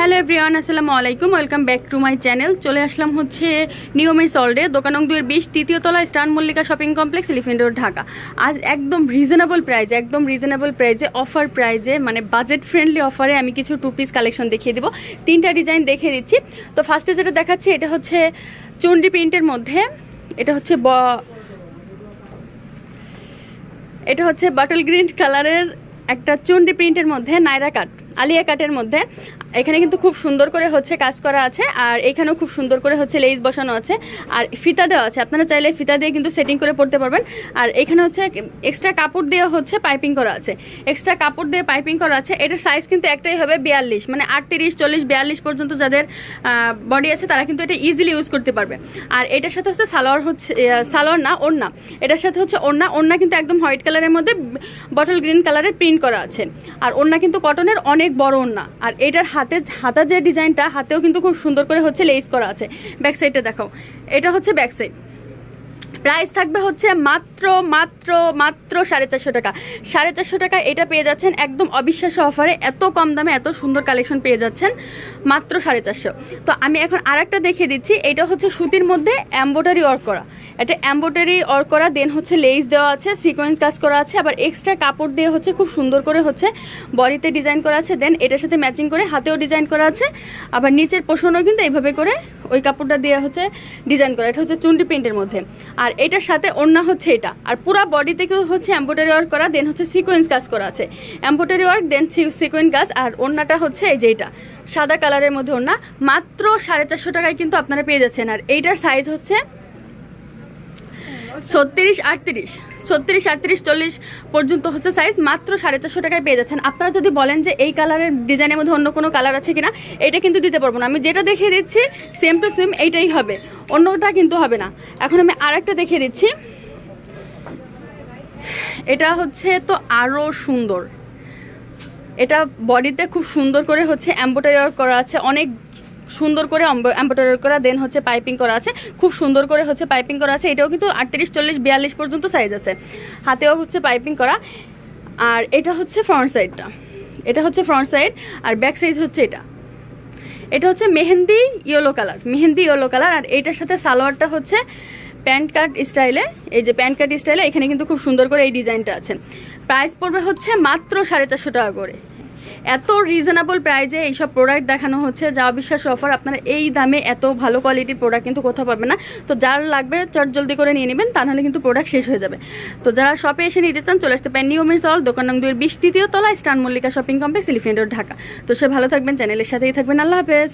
Hello everyone, আসসালামু আলাইকুম। Welcome back to my channel. চলে আসলাম হচ্ছে নিয়মের সল্ডে, দোকান নং 2-20, তৃতীয় তলা, star Mallika shopping complex, elephant road, Dhaka. আজ একদম রিজনেবল প্রাইজে অফার প্রাইজে, মানে বাজেট ফ্রেন্ডলি অফারে আমি কিছু টু পিস কালেকশন দেখিয়ে দেবো। 3টা ডিজাইন দেখিয়ে দিচ্ছি। তো ফার্স্টে যেটা দেখাচ্ছি, এটা হচ্ছে চন্ডি প্রিন্টের মধ্যে, এটা হচ্ছে বটল গ্রিন কালারের একটা চন্ডি প্রিন্টের মধ্যে নাইরা কাট, আলিয়া কাটের মধ্যে। এখানে কিন্তু খুব সুন্দর করে হচ্ছে কাজ করা আছে, আর এখানেও খুব সুন্দর করে হচ্ছে লেস বসানো আছে, আর ফিতা দেওয়া আছে। আপনারা চাইলে ফিতা দিয়ে কিন্তু সেটিং করে পড়তে পারবেন। আর এখানে হচ্ছে এক্সট্রা কাপড় দিয়ে হচ্ছে পাইপিং করা আছে, এটার সাইজ কিন্তু একটাই হবে 42, মানে 38, 40, 42 পর্যন্ত যাদের বডি আছে তারা কিন্তু এটা ইজিলি ইউজ করতে পারবে। আর এটার সাথে হচ্ছে ওড়না, এটার সাথে হচ্ছে ওড়না কিন্তু একদম হোয়াইট কালারের মধ্যে বটল গ্রিন কালারের প্রিন্ট করা আছে, আর ওড়না কিন্তু কটনের অনেক বড় ওড়না। আর এটার হাতা যে ডিজাইনটা, হাতেও কিন্তু খুব সুন্দর করে হচ্ছে লেস করা আছে। ব্যাক সাইডটা দেখাও, এটা হচ্ছে ব্যাক সাইড। প্রাইস থাকবে হচ্ছে মাত্র 450 টাকা। 450 টাকা এটা পেয়ে যাচ্ছেন একদম অবিশ্বাস্য অফারে। এত কম দামে এত সুন্দর কালেকশন পেয়ে যাচ্ছেন মাত্র 450। তো আমি এখন আরেকটা দেখিয়ে দিচ্ছি। এটা হচ্ছে সুতির মধ্যে এমব্রয়ডারি ওয়ার্ক করা, এটা এমব্রয়ডারি ওয়ার্ক করা, দেন হচ্ছে লেস দেওয়া আছে, সিকোয়েন্স কাজ করা আছে, আবার এক্সট্রা কাপড় দিয়ে হচ্ছে খুব সুন্দর করে হচ্ছে বডিতে ডিজাইন করা আছে, দেন এটার সাথে ম্যাচিং করে হাতেও ডিজাইন করা আছে, আবার নিচের পোষণও কিন্তু এইভাবে করে ওই কাপড়টা দিয়ে হচ্ছে ডিজাইন করা। এটা হচ্ছে চুন্ডি প্রিন্টের মধ্যে, আর এটার সাথে ওড়না হচ্ছে এটা, আর পুরো বডি থেকেও হচ্ছে এমব্রয়ডারি ওয়ার্ক করা, দেন হচ্ছে সিকোয়েন্স কাজ করা আছে, এমব্রয়ডারি ওয়ার্ক দেন সিকোয়েন্স কাজ। আর ওড়নাটা হচ্ছে এই যে এটা সাদা কালারের মধ্যে ওড়না, মাত্র 450 টাকায় কিন্তু আপনারা পেয়ে যাচ্ছেন। আর এইটার সাইজ হচ্ছে 36, 38, 40 পর্যন্ত হচ্ছে সাইজ, মাত্র 450 টাকায় পেয়ে যাচ্ছেন। আপনারা যদি বলেন যে এই কালারের ডিজাইনের মধ্যে অন্য কোনো কালার আছে কিনা, এটা কিন্তু দিতে পারবো না। আমি যেটা দেখিয়ে দিচ্ছি সেম টু সেম এইটাই হবে, অন্যটা কিন্তু হবে না। এখন আমি আরেকটা দেখিয়ে দিচ্ছি, এটা হচ্ছে তো আরও সুন্দর। এটা বডিতে খুব সুন্দর করে হচ্ছে এমব্রয়ডারি ওয়ার্ক করা আছে, অনেক সুন্দর করে এমব্রয়ডারি করা, দেন হচ্ছে পাইপিং করা আছে, খুব সুন্দর করে হচ্ছে পাইপিং করা আছে। এটাও কিন্তু 38, 40, 42 পর্যন্ত সাইজ আছে, হাতেও হচ্ছে পাইপিং করা। আর এটা হচ্ছে ফ্রন্ট সাইডটা, আর ব্যাক সাইজ হচ্ছে এটা হচ্ছে মেহেন্দি ইয়েলো কালার। আর এইটার সাথে সালোয়ারটা হচ্ছে প্যান্ট কাট স্টাইলে, এই যে প্যান্ট কাট স্টাইলে, এখানে কিন্তু খুব সুন্দর করে এই ডিজাইনটা আছে। প্রাইস পড়বে হচ্ছে মাত্র 450 টাকা করে। এত রিজনেবল প্রাইজে এইসব প্রোডাক্ট দেখানো হচ্ছে, যা অবিশ্বাস্য অফার। আপনারা এই দামে এত ভালো কোয়ালিটির প্রোডাক্ট কিন্তু কোথাও পাবেন না। তো যার লাগবে চট জলদি করে নিয়ে নেবেন, তা নাহলে কিন্তু প্রোডাক্ট শেষ হয়ে যাবে। তো যারা শপে এসে নিতে চান চলে আসতে পারেন নিয়মের সল, দোকান নং 2-20, তৃতীয় তলা, star Mallika shopping complex, elephant road, Dhaka. তো সে ভালো থাকবেন, চ্যানেলের সাথেই থাকবেন। আল্লাহ হাফেজ।